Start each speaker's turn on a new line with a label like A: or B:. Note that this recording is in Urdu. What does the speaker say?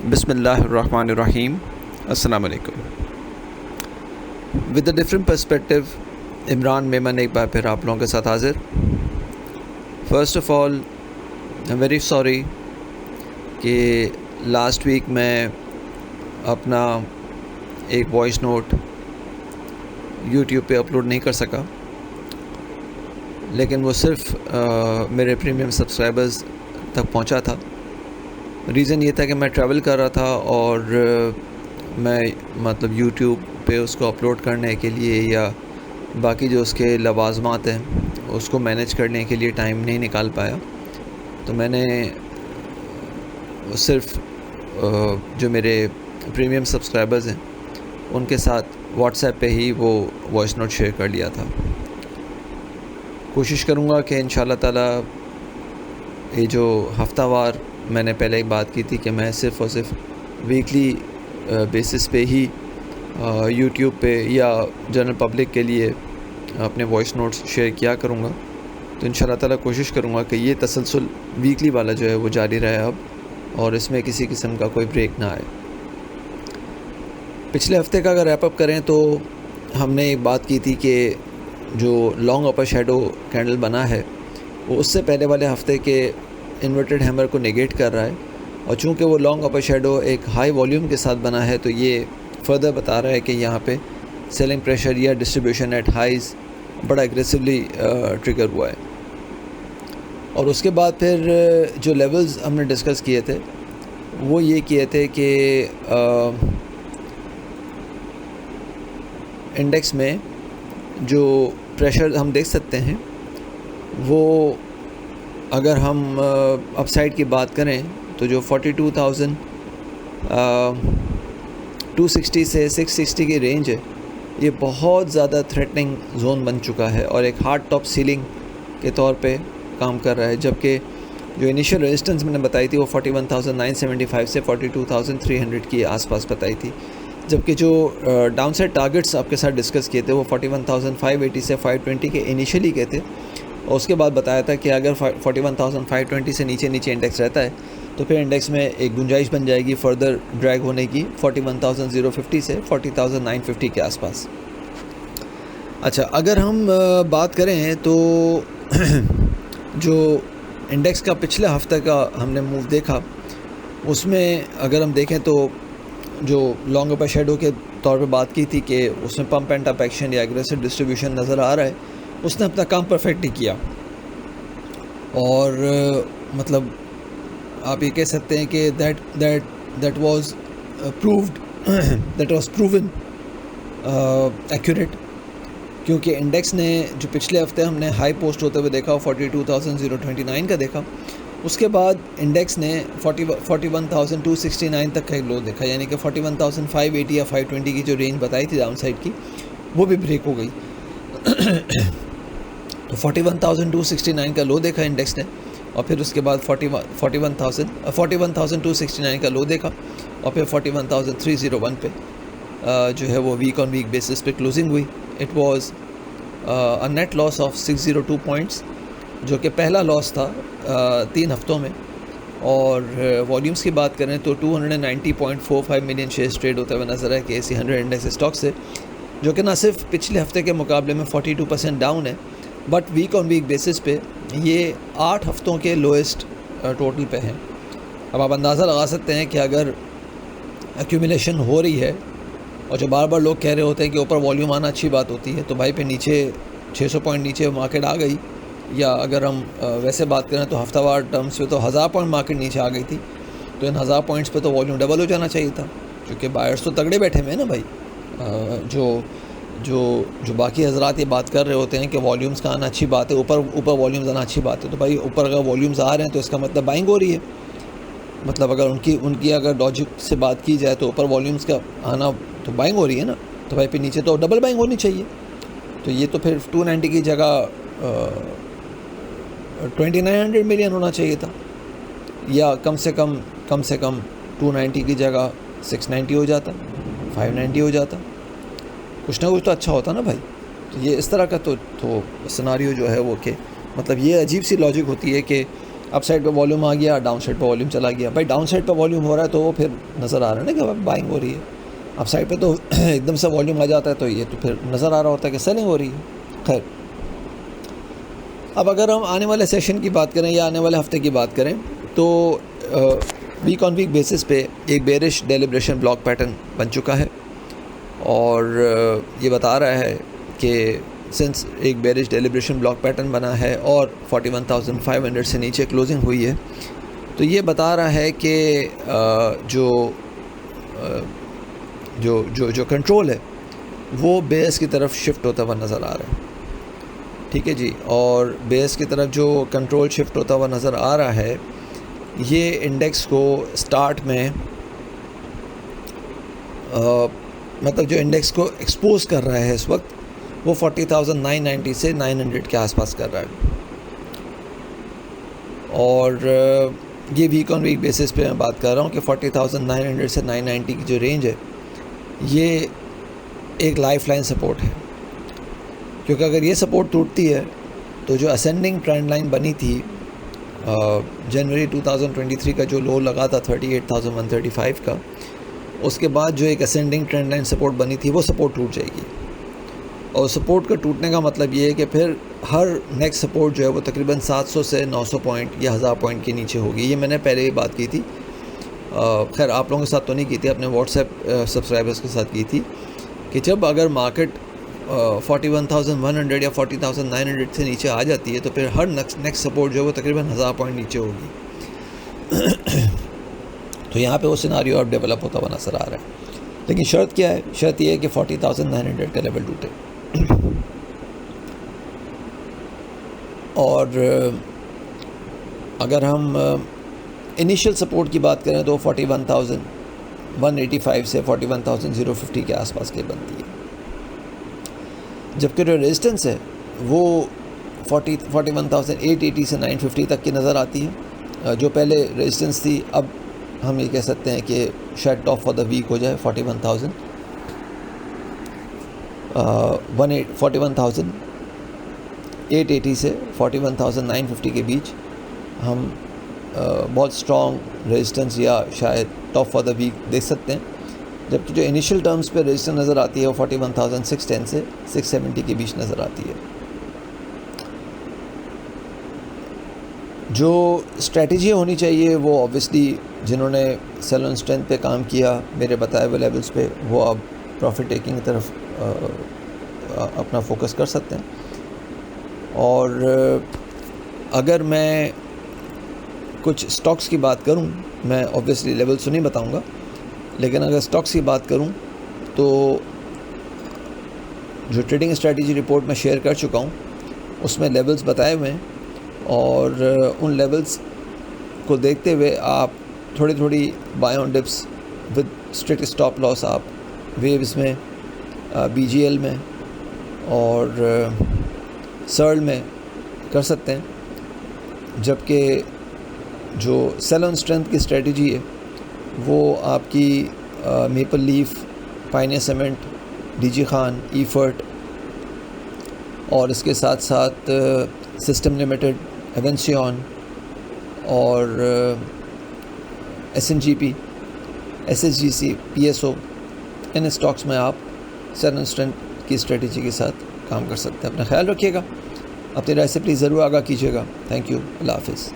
A: بسم اللہ الرحمن الرحیم. السلام علیکم. With a different perspective, Imran Memon ایک بار پھر آپ لوگوں کے ساتھ حاضر. First of all I am very sorry کہ لاسٹ ویک میں اپنا ایک وائس نوٹ یوٹیوب پہ اپلوڈ نہیں کر سکا، لیکن وہ صرف میرے پریمیم سبسکرائبرز تک پہنچا تھا. ریزن یہ تھا کہ میں ٹریول کر رہا تھا اور میں یوٹیوب پہ اس کو اپلوڈ کرنے کے لیے یا باقی جو اس کے لوازمات ہیں اس کو مینیج کرنے کے لیے ٹائم نہیں نکال پایا. تو میں نے صرف جو میرے پریمیم سبسکرائبرز ہیں ان کے ساتھ واٹس ایپ پہ ہی وہ وائس نوٹ شیئر کر لیا تھا. کوشش کروں گا کہ انشاءاللہ تعالی یہ جو ہفتہ وار میں نے پہلے ایک بات کی تھی کہ میں صرف اور صرف ویکلی بیسس پہ ہی یوٹیوب پہ یا جنرل پبلک کے لیے اپنے وائس نوٹس شیئر کیا کروں گا. تو انشاءاللہ تعالی کوشش کروں گا کہ یہ تسلسل ویکلی والا جو ہے وہ جاری رہے اب، اور اس میں کسی قسم کا کوئی بریک نہ آئے. پچھلے ہفتے کا اگر ریپ اپ کریں تو ہم نے ایک بات کی تھی کہ جو لانگ اپر شیڈو کینڈل بنا ہے وہ اس سے پہلے والے ہفتے کے انورٹڈ ہیمر کو نیگیٹ کر رہا ہے، اور چونکہ وہ لانگ اپر شیڈو ایک ہائی والیوم کے ساتھ بنا ہے تو یہ فردر بتا رہا ہے کہ یہاں پہ سیلنگ پریشر یا ڈسٹریبیوشن ایٹ ہائیز بڑا ایگریسولی ٹریگر ہوا ہے. اور اس کے بعد پھر جو لیولز ہم نے ڈسکس کیے تھے وہ یہ کیے تھے کہ انڈیکس میں جو پریشر ہم دیکھ سکتے ہیں وہ اگر ہم اپ سائڈ کی بات کریں تو جو 42,260 سے 660 کی رینج ہے یہ بہت زیادہ تھریٹننگ زون بن چکا ہے اور ایک ہارڈ ٹاپ سیلنگ کے طور پہ کام کر رہا ہے. جبکہ جو انیشیل ریزسٹنس میں نے بتائی تھی وہ 41,975 سے 42,300 کی آس پاس بتائی تھی. جبکہ جو ڈاؤن سائڈ ٹارگٹس آپ کے ساتھ ڈسکس کیے تھے وہ 41,580 سے 520 کے انیشیلی کے تھے، اور اس کے بعد بتایا تھا کہ اگر 41,520 سے نیچے انڈیکس رہتا ہے تو پھر انڈیکس میں ایک گنجائش بن جائے گی فردر ڈریگ ہونے کی 41,050 سے 40,950 کے آس پاس. اچھا، اگر ہم بات کریں تو جو انڈیکس کا پچھلے ہفتہ کا ہم نے موو دیکھا اس میں اگر ہم دیکھیں تو جو لانگ اپر شیڈو کے طور پہ بات کی تھی کہ اس میں پمپ اینڈ اپ ایکشن یا اگریسو ڈسٹریبیوشن نظر آ رہا ہے، اس نے اپنا کام پرفیکٹلی کیا. اور آپ یہ کہہ سکتے ہیں کہ دیٹ واز پروون ایکوریٹ، کیونکہ انڈیکس نے جو پچھلے ہفتے ہم نے ہائی پوسٹ ہوتے ہوئے دیکھا 42,029 کا دیکھا، اس کے بعد انڈیکس نے 41,269 تک کا ایک لو دیکھا، یعنی کہ 41,580 یا 520 کی جو رینج بتائی تھی ڈاؤن سائڈ کی وہ بھی بریک ہو گئی. تو 41,269 کا لو دیکھا انڈیکس نے، اور پھر اس کے بعد 41,269 کا لو دیکھا، اور پھر 41,301 پہ جو ہے وہ ویک آن ویک بیسس پہ کلوزنگ ہوئی. It was a net loss of 602 points, جو کہ پہلا لاس تھا 3 ہفتوں میں. اور والیومز کی بات کریں تو 290.45 ملین شیئرز ٹریڈ ہوتے ہوئے نظر ہے کہ AC 100 انڈیکس اسٹاک سے، جو کہ نہ صرف پچھلے ہفتے کے مقابلے میں 42% ڈاؤن ہے but week on week basis پہ یہ 8 ہفتوں کے لوئسٹ ٹوٹل پہ ہیں. اب آپ اندازہ لگا سکتے ہیں کہ اگر ایکیومولیشن ہو رہی ہے اور جو بار بار لوگ کہہ رہے ہوتے ہیں کہ اوپر والیوم آنا اچھی بات ہوتی ہے، تو بھائی پہ نیچے 600 پوائنٹ نیچے مارکیٹ آ گئی، یا اگر ہم ویسے بات کریں تو ہفتہ وار ٹرمز پہ تو 1000 پوائنٹ مارکیٹ نیچے آ گئی تھی، تو ان 1000 پوائنٹس پہ تو والیوم ڈبل ہو جانا چاہیے تھا، کیونکہ بائرس تو تگڑے بیٹھے ہوئے ہیں نا بھائی. جو باقی حضرات یہ بات کر رہے ہوتے ہیں کہ والیومز کا آنا اچھی بات ہے، اوپر والیومز آنا اچھی بات ہے، تو بھائی اوپر اگر والیومز آ رہے ہیں تو اس کا مطلب بائنگ ہو رہی ہے. اگر ان کی اگر لاجک سے بات کی جائے تو اوپر والیومز کا آنا تو بائنگ ہو رہی ہے نا، تو بھائی پھر نیچے تو ڈبل بائنگ ہونی چاہیے. تو یہ تو پھر 290 کی جگہ 2900 ملین ہونا چاہیے تھا، یا کم سے کم 290 کی جگہ 690 ہو جاتا، 590 ہو جاتا، کچھ نہ کچھ تو اچھا ہوتا نا بھائی. تو یہ اس طرح کا تو سناریو جو ہے وہ کہ یہ عجیب سی لاجک ہوتی ہے کہ اپ سائڈ پہ والیوم آ گیا, ڈاؤن سائڈ پہ والیوم چلا گیا. بھائی ڈاؤن سائڈ پہ والیوم ہو رہا ہے تو وہ پھر نظر آ رہا ہے نا کہ بائنگ ہو رہی ہے. اپ سائڈ پہ تو ایک دم سے والیوم آ جاتا ہے تو یہ تو پھر نظر آ رہا ہوتا ہے کہ سیلنگ ہو رہی ہے. خیر, اب اگر ہم آنے والے سیشن کی بات کریں یا آنے والے ہفتے کی بات کریں تو ویک آن ویک بیسس پہ ایک بیرش ڈیلیبریشن بلاک پیٹرن بن چکا ہے, اور یہ بتا رہا ہے کہ سنس ایک بیرش ڈیلیبریشن بلاک پیٹرن بنا ہے اور 41,500 سے نیچے کلوزنگ ہوئی ہے, تو یہ بتا رہا ہے کہ جو کنٹرول ہے وہ بیس کی طرف شفٹ ہوتا ہوا نظر آ رہا ہے. ٹھیک ہے جی, اور بیس کی طرف جو کنٹرول شفٹ ہوتا ہوا نظر آ رہا ہے, یہ انڈیکس کو سٹارٹ میں مطلب جو انڈیکس کو ایکسپوز کر رہا ہے اس وقت وہ 40,990 سے 900 کے آس پاس کر رہا ہے. اور یہ ویک آن ویک بیسس پہ میں بات کر رہا ہوں کہ 40,900 سے 990 کی جو رینج ہے یہ ایک لائف لائن سپورٹ ہے, کیونکہ اگر یہ سپورٹ ٹوٹتی ہے تو جو اسینڈنگ ٹرینڈ لائن بنی تھی جنوری 2023 کا جو لو لگا تھا 38,135 کا, اس کے بعد جو ایک اسینڈنگ ٹرینڈ لائن سپورٹ بنی تھی وہ سپورٹ ٹوٹ جائے گی. اور سپورٹ کا ٹوٹنے کا مطلب یہ ہے کہ پھر ہر نیکسٹ سپورٹ جو ہے وہ تقریباً 700 سے 900 پوائنٹ یا 1000 پوائنٹ کے نیچے ہوگی. یہ میں نے پہلے ہی بات کی تھی, خیر آپ لوگوں کے ساتھ تو نہیں کی تھی, اپنے واٹس ایپ سبسکرائبرس کے ساتھ کی تھی کہ جب اگر مارکیٹ 41,100 یا 40,900 سے نیچے آ جاتی ہے تو پھر ہر نیکسٹ سپورٹ جو ہے وہ تقریباً 1000 پوائنٹ نیچے ہوگی. تو یہاں پہ وہ سیناریو اب ڈیولپ ہوتا ہوا نظر آ رہا ہے. لیکن شرط کیا ہے؟ شرط یہ ہے کہ 40,900 کا لیول ٹوٹے. اور اگر ہم انیشیل سپورٹ کی بات کریں تو 41,185 سے 41,050 کے آس پاس کے بنتی ہے, جبکہ جو ریزسٹنس ہے وہ 41,880 سے 950 تک کی نظر آتی ہے. جو پہلے ریزسٹنس تھی اب ہم یہ کہہ سکتے ہیں کہ شاید ٹاپ فار دا ویک ہو جائے 41,880 سے 41,950 کے بیچ ہم بہت اسٹرانگ ریزسٹنس یا شاید ٹاپ فار دا ویک دیکھ سکتے ہیں. جبکہ جو انیشیل ٹرمز پہ ریزسٹنس نظر آتی ہے وہ 41,610 سے 670 کے بیچ نظر آتی ہے. جو اسٹریٹجی ہونی چاہیے وہ اوبویسلی جنہوں نے سیل آن اسٹرینتھ پہ کام کیا میرے بتائے ہوئے لیولز پہ, وہ اب پروفٹ ٹیکنگ کی طرف اپنا فوکس کر سکتے ہیں. اور اگر میں کچھ سٹاکس کی بات کروں, میں اوبویسلی لیولز تو نہیں بتاؤں گا, لیکن اگر سٹاکس کی بات کروں تو جو ٹریڈنگ اسٹریٹجی رپورٹ میں شیئر کر چکا ہوں اس میں لیولز بتائے ہوئے ہیں, اور ان لیولز کو دیکھتے ہوئے آپ تھوڑی تھوڑی buy on dips with strict stop loss آپ ویوز میں, بی جی ایل میں اور سرل میں کر سکتے ہیں. جبکہ جو سیل آن اسٹرینتھ کی اسٹریٹجی ہے وہ آپ کی Maple Leaf, Pioneer Cement, D G Khan, Efert اور اس کے ساتھ ساتھ سسٹم لمیٹڈ, ایونسیون اور S N G P, S S G C, P S O, ان اسٹاکس میں آپ سیل آن اسٹرینتھ کی اسٹریٹجی کے ساتھ کام کر سکتے ہیں. اپنا خیال رکھیے گا, اپنی رائے سے پلیز ضرور آگاہ کیجیے گا. تھینک یو, اللہ حافظ.